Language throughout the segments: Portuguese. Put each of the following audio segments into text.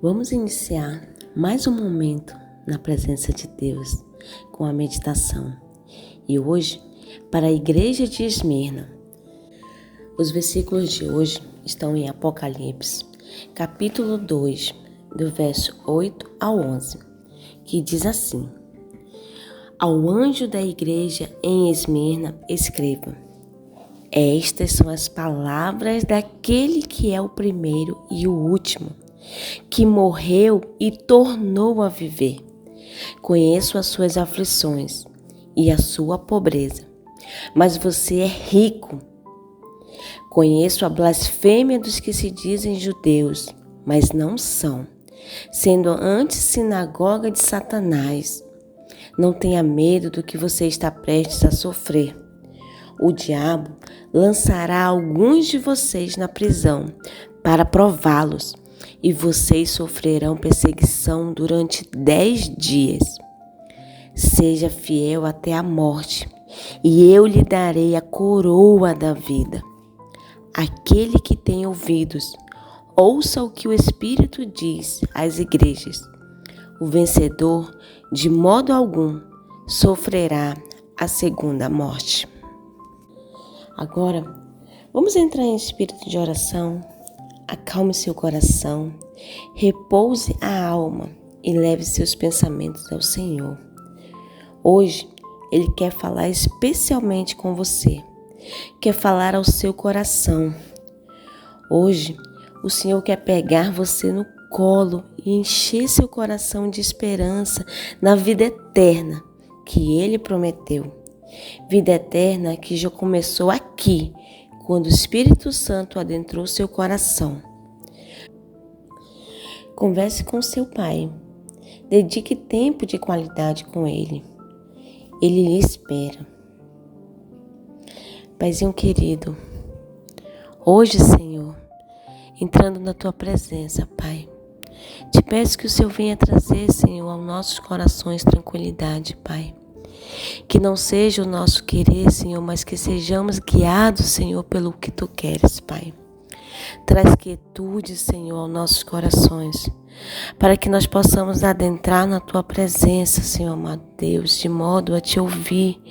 Vamos iniciar mais um momento na presença de Deus com a meditação. E hoje, para a igreja de Esmirna, os versículos de hoje estão em Apocalipse, capítulo 2, do verso 8 ao 11, que diz assim: Ao anjo da igreja em Esmirna, escreva: Estas são as palavras daquele que é o primeiro e o último, que morreu e tornou a viver. Conheço as suas aflições e a sua pobreza, mas você é rico. Conheço a blasfêmia dos que se dizem judeus, mas não são, sendo antes sinagoga de Satanás. Não tenha medo do que você está prestes a sofrer. O diabo lançará alguns de vocês na prisão para prová-los, e vocês sofrerão perseguição durante 10 dias. Seja fiel até a morte, e eu lhe darei a coroa da vida. Aquele que tem ouvidos, ouça o que o Espírito diz às igrejas. O vencedor, de modo algum, sofrerá a segunda morte. Agora, vamos entrar em espírito de oração. Acalme seu coração, repouse a alma e leve seus pensamentos ao Senhor. Hoje, Ele quer falar especialmente com você, quer falar ao seu coração. Hoje, o Senhor quer pegar você no colo e encher seu coração de esperança na vida eterna que Ele prometeu. Vida eterna que já começou aqui, quando o Espírito Santo adentrou seu coração. Converse com seu Pai. Dedique tempo de qualidade com Ele. Ele lhe espera. Paizinho querido, hoje, Senhor, entrando na Tua presença, Pai, te peço que o Senhor venha trazer, Senhor, aos nossos corações tranquilidade, Pai. Que não seja o nosso querer, Senhor, mas que sejamos guiados, Senhor, pelo que Tu queres, Pai. Traz quietude, Senhor, aos nossos corações, para que nós possamos adentrar na Tua presença, Senhor amado Deus, de modo a Te ouvir,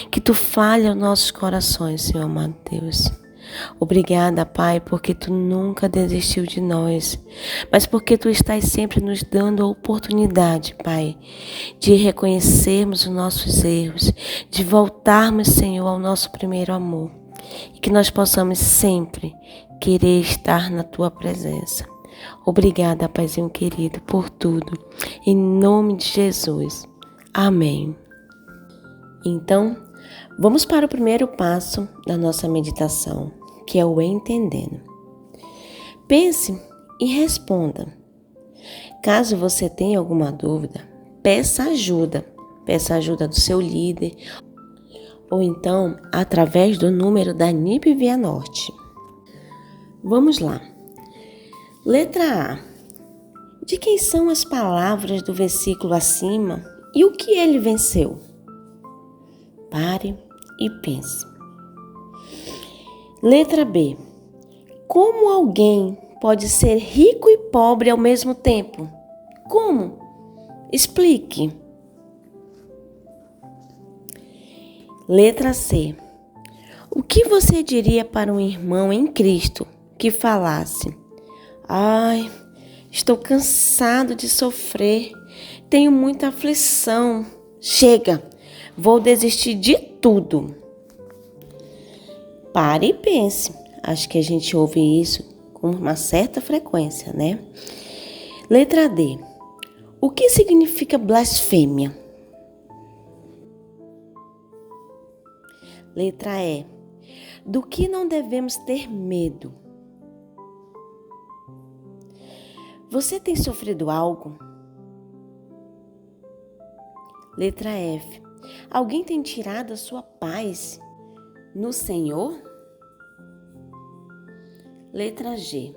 que Tu fale aos nossos corações, Senhor amado Deus. Obrigada, Pai, porque Tu nunca desistiu de nós, mas porque Tu estás sempre nos dando a oportunidade, Pai, de reconhecermos os nossos erros, de voltarmos, Senhor, ao nosso primeiro amor, e que nós possamos sempre querer estar na Tua presença. Obrigada, Paizinho querido, por tudo, em nome de Jesus. Amém. Então, vamos para o primeiro passo da nossa meditação, que é o entendendo. Pense e responda. Caso você tenha alguma dúvida, peça ajuda. Peça ajuda do seu líder ou então através do número da NIP Via Norte. Vamos lá. Letra A. De quem são as palavras do versículo acima e o que ele venceu? Pare e pense. Letra B. Como alguém pode ser rico e pobre ao mesmo tempo? Como? Explique. Letra C. O que você diria para um irmão em Cristo que falasse: Ai, estou cansado de sofrer, tenho muita aflição, chega, vou desistir de tudo? Pare e pense. Acho que a gente ouve isso com uma certa frequência, né? Letra D. O que significa blasfêmia? Letra E. Do que não devemos ter medo? Você tem sofrido algo? Letra F. Alguém tem tirado a sua paz no Senhor? Letra G.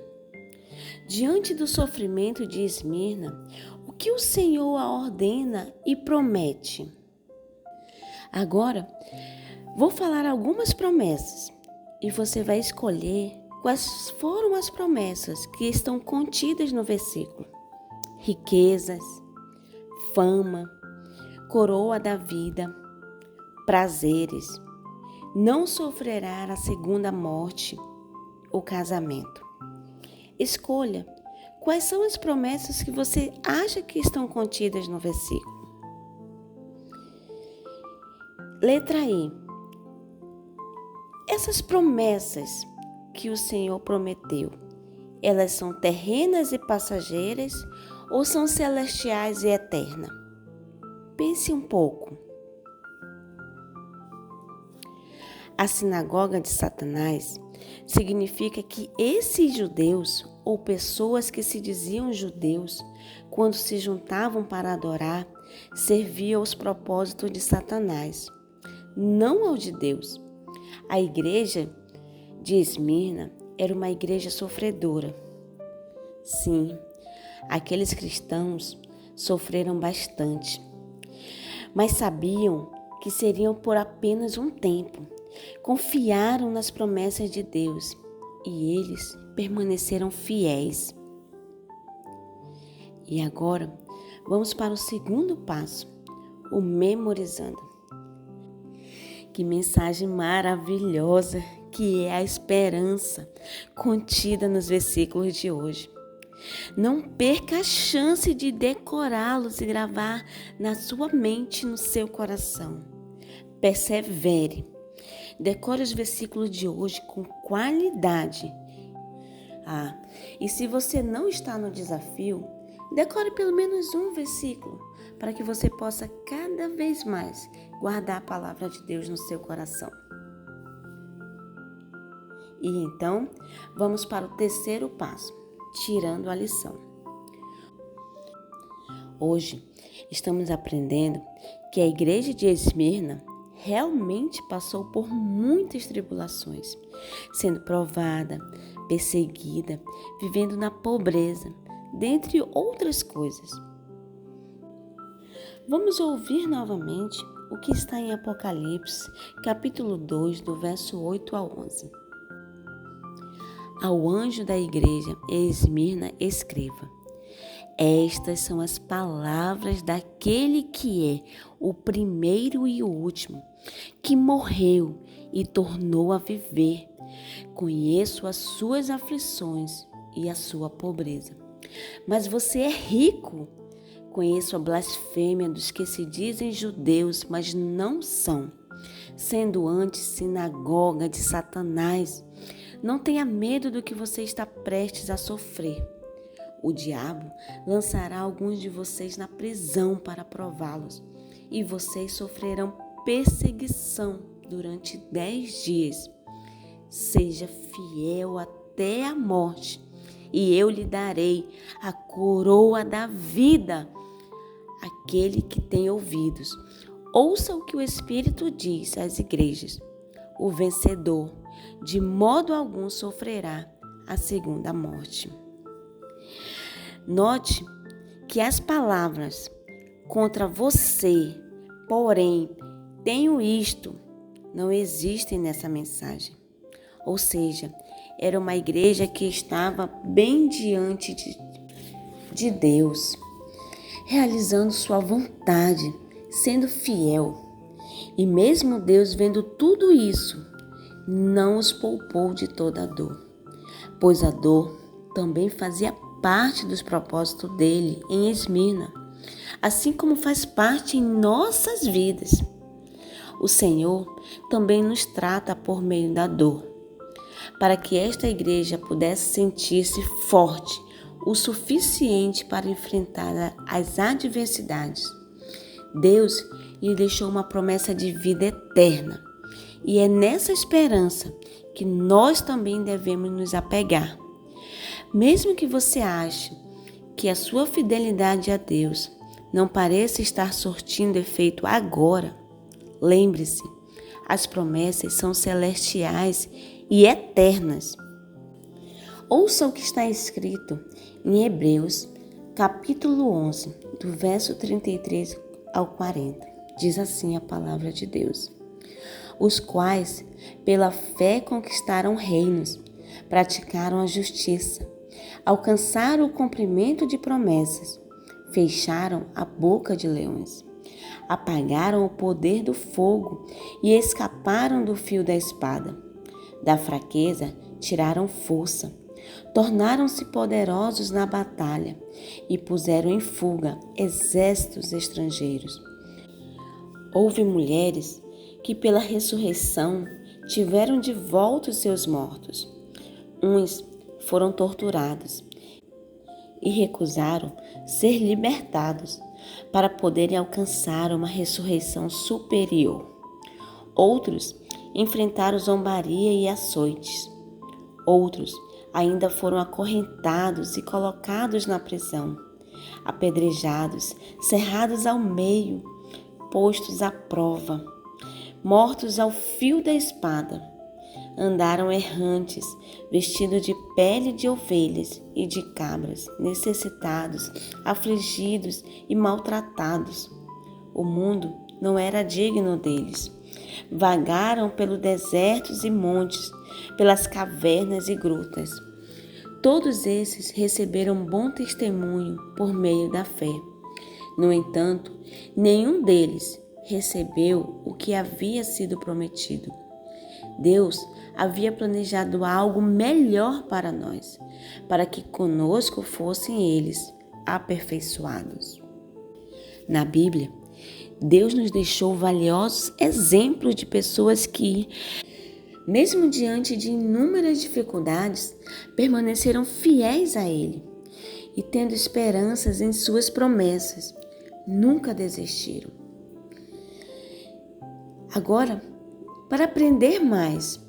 Diante do sofrimento de Esmirna, o que o Senhor a ordena e promete? Agora, vou falar algumas promessas e você vai escolher quais foram as promessas que estão contidas no versículo. riquezas, fama, coroa da vida, prazeres. Não sofrerá a segunda morte, o casamento. Escolha quais são as promessas que você acha que estão contidas no versículo. Letra I. Essas promessas que o Senhor prometeu, elas são terrenas e passageiras ou são celestiais e eternas? Pense um pouco. A sinagoga de Satanás significa que esses judeus ou pessoas que se diziam judeus, quando se juntavam para adorar, serviam aos propósitos de Satanás, não ao de Deus. A igreja de Esmirna era uma igreja sofredora. Sim, aqueles cristãos sofreram bastante, mas sabiam que seriam por apenas um tempo. Confiaram nas promessas de Deus e eles permaneceram fiéis. E agora, vamos para o segundo passo, o memorizando. Que mensagem maravilhosa que é a esperança contida nos versículos de hoje. Não perca a chance de decorá-los e gravar na sua mente e no seu coração. Persevere. Decore os versículos de hoje com qualidade. E se você não está no desafio, decore pelo menos um versículo, para que você possa cada vez mais guardar a palavra de Deus no seu coração. E então, vamos para o terceiro passo, tirando a lição. Hoje, estamos aprendendo que a igreja de Esmirna realmente passou por muitas tribulações, sendo provada, perseguida, vivendo na pobreza, dentre outras coisas. Vamos ouvir novamente o que está em Apocalipse, capítulo 2, do verso 8 ao 11. Ao anjo da igreja em Esmirna escreva: estas são as palavras daquele que é o primeiro e o último, que morreu e tornou a viver. Conheço as suas aflições e a sua pobreza. Mas você é rico. Conheço a blasfêmia dos que se dizem judeus, mas não são, sendo antes sinagoga de Satanás. Não tenha medo do que você está prestes a sofrer. O diabo lançará alguns de vocês na prisão para prová-los, e vocês sofrerão perseguição durante 10 dias. Seja fiel até a morte, e eu lhe darei a coroa da vida. Aquele que tem ouvidos, ouça o que o Espírito diz às igrejas. O vencedor, de modo algum, sofrerá a segunda morte. Note que as palavras contra você, porém, tenho isto, não existem nessa mensagem. Ou seja, era uma igreja que estava bem diante de Deus, realizando sua vontade, sendo fiel. E mesmo Deus vendo tudo isso, não os poupou de toda a dor, pois a dor também fazia parte dos propósitos dele em Esmirna, assim como faz parte em nossas vidas. O Senhor também nos trata por meio da dor, para que esta igreja pudesse sentir-se forte o suficiente para enfrentar as adversidades. Deus lhe deixou uma promessa de vida eterna, e é nessa esperança que nós também devemos nos apegar. Mesmo que você ache que a sua fidelidade a Deus não pareça estar surtindo efeito agora, lembre-se, as promessas são celestiais e eternas. Ouça o que está escrito em Hebreus, capítulo 11, do verso 33 ao 40. Diz assim a palavra de Deus: os quais, pela fé, conquistaram reinos, praticaram a justiça, alcançaram o cumprimento de promessas, fecharam a boca de leões. Apagaram o poder do fogo e escaparam do fio da espada. Da fraqueza tiraram força, tornaram-se poderosos na batalha e puseram em fuga exércitos estrangeiros. Houve mulheres que pela ressurreição tiveram de volta os seus mortos. Uns foram torturados e recusaram ser libertados para poderem alcançar uma ressurreição superior. Outros enfrentaram zombaria e açoites. Outros ainda foram acorrentados e colocados na prisão, apedrejados, cerrados ao meio, postos à prova, mortos ao fio da espada. Andaram errantes, vestidos de pele de ovelhas e de cabras, necessitados, afligidos e maltratados. O mundo não era digno deles. Vagaram pelos desertos e montes, pelas cavernas e grutas. Todos esses receberam bom testemunho por meio da fé. No entanto, nenhum deles recebeu o que havia sido prometido. Deus havia planejado algo melhor para nós, para que conosco fossem eles aperfeiçoados. Na Bíblia, Deus nos deixou valiosos exemplos de pessoas que, mesmo diante de inúmeras dificuldades, permaneceram fiéis a Ele e, tendo esperanças em suas promessas, nunca desistiram. Agora, para aprender mais,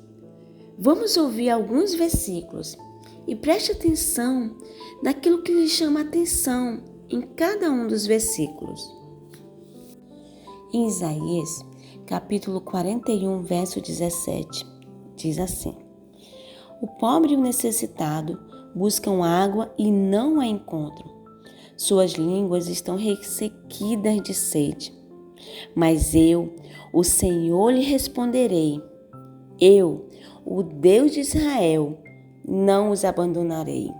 vamos ouvir alguns versículos e preste atenção naquilo que lhe chama a atenção em cada um dos versículos. Em Isaías, capítulo 41, verso 17, diz assim: O pobre e o necessitado buscam água e não a encontram. Suas línguas estão ressequidas de sede. Mas eu, o Senhor, lhe responderei. Eu, o Deus de Israel, não os abandonarei.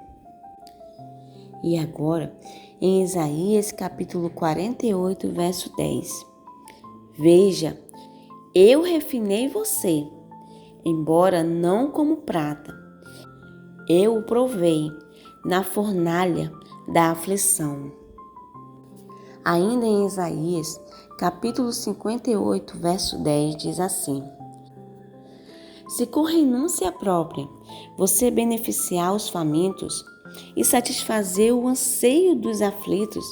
E agora, em Isaías capítulo 48, verso 10. Veja, eu refinei você, embora não como prata. Eu o provei na fornalha da aflição. Ainda em Isaías, capítulo 58, verso 10, diz assim: Se com renúncia própria você beneficiar os famintos e satisfazer o anseio dos aflitos,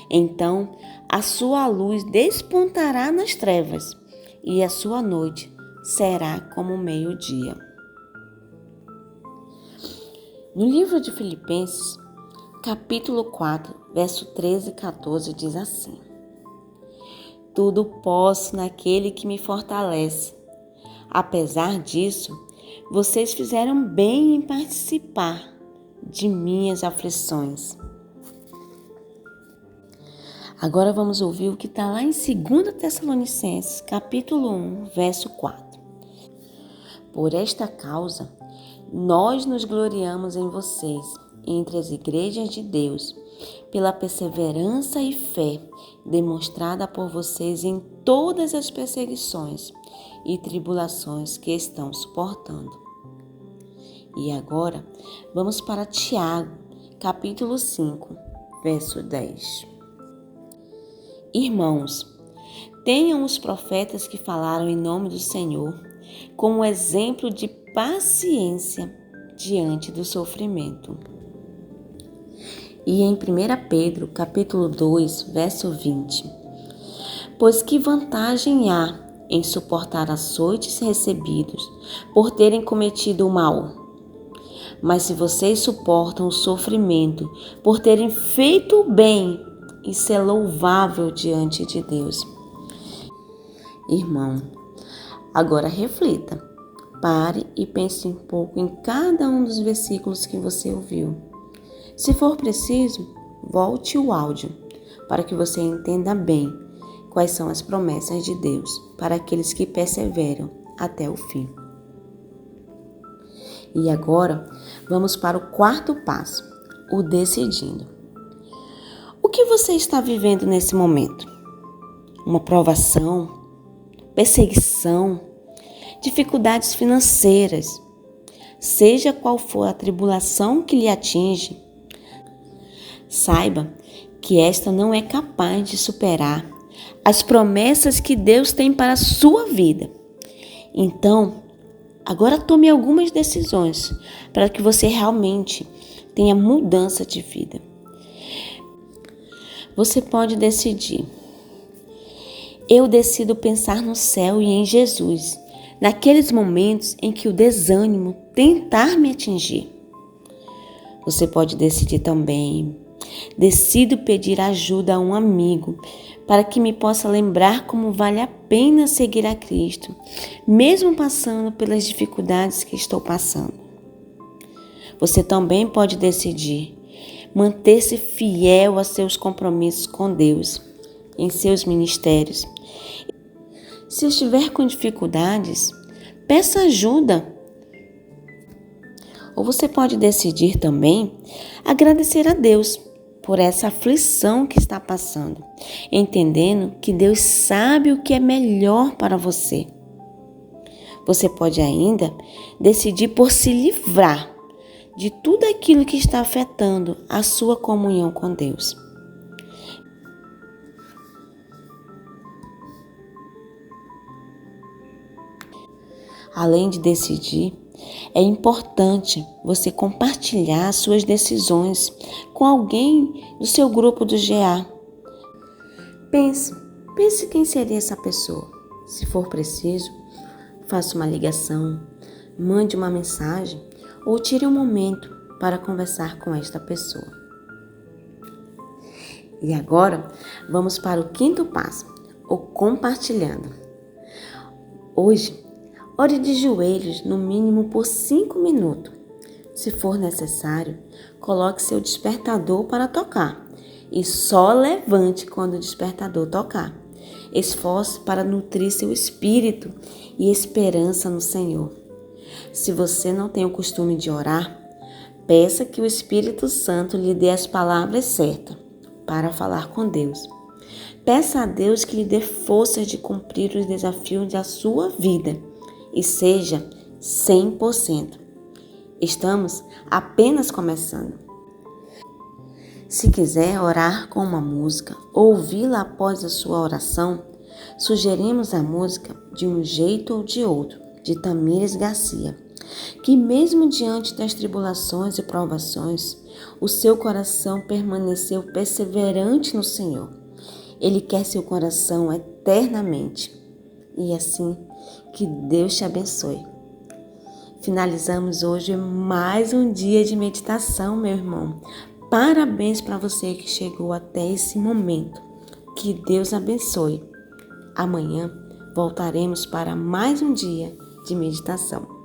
então a sua luz despontará nas trevas e a sua noite será como o meio-dia. No livro de Filipenses, capítulo 4, verso 13 e 14, diz assim: Tudo posso naquele que me fortalece. Apesar disso, vocês fizeram bem em participar de minhas aflições. Agora vamos ouvir o que está lá em 2 Tessalonicenses, capítulo 1, verso 4. Por esta causa, nós nos gloriamos em vocês, entre as igrejas de Deus, pela perseverança e fé demonstrada por vocês em todas as perseguições e tribulações que estão suportando. E agora, vamos para Tiago, capítulo 5, verso 10. Irmãos, tenham os profetas que falaram em nome do Senhor como exemplo de paciência diante do sofrimento. E em 1 Pedro, capítulo 2, verso 20. Pois que vantagem há em suportar açoites recebidos por terem cometido o mal? Mas se vocês suportam o sofrimento por terem feito o bem, isso é louvável diante de Deus. Irmão, agora reflita, pare e pense um pouco em cada um dos versículos que você ouviu. Se for preciso, volte o áudio para que você entenda bem quais são as promessas de Deus para aqueles que perseveram até o fim. E agora, vamos para o quarto passo, o decidindo. O que você está vivendo nesse momento? Uma provação, perseguição, dificuldades financeiras, seja qual for a tribulação que lhe atinge, saiba que esta não é capaz de superar as promessas que Deus tem para a sua vida. Então, agora tome algumas decisões para que você realmente tenha mudança de vida. Você pode decidir. Eu decido pensar no céu e em Jesus, naqueles momentos em que o desânimo tentar me atingir. Você pode decidir também. Decido pedir ajuda a um amigo para que me possa lembrar como vale a pena seguir a Cristo, mesmo passando pelas dificuldades que estou passando. Você também pode decidir manter-se fiel a seus compromissos com Deus, em seus ministérios. Se estiver com dificuldades, peça ajuda. Ou você pode decidir também agradecer a Deus por essa aflição que está passando, entendendo que Deus sabe o que é melhor para você. Você pode ainda decidir por se livrar de tudo aquilo que está afetando a sua comunhão com Deus. Além de decidir, é importante você compartilhar suas decisões com alguém do seu grupo do GA. Pense quem seria essa pessoa. Se for preciso, faça uma ligação, mande uma mensagem ou tire um momento para conversar com esta pessoa. E agora, vamos para o quinto passo, o compartilhando. Hoje, ore de joelhos no mínimo por 5 minutos. Se for necessário, coloque seu despertador para tocar e só levante quando o despertador tocar. Esforce para nutrir seu espírito e esperança no Senhor. Se você não tem o costume de orar, peça que o Espírito Santo lhe dê as palavras certas para falar com Deus. Peça a Deus que lhe dê forças de cumprir os desafios da sua vida e seja 100%. Estamos apenas começando. Se quiser orar com uma música ou ouvi-la após a sua oração, sugerimos a música De Um Jeito ou de Outro, de Tamires Garcia, que mesmo diante das tribulações e provações, o seu coração permaneceu perseverante no Senhor. Ele quer seu coração eternamente. E assim, que Deus te abençoe. Finalizamos hoje mais um dia de meditação, meu irmão. Parabéns para você que chegou até esse momento. Que Deus abençoe. Amanhã voltaremos para mais um dia de meditação.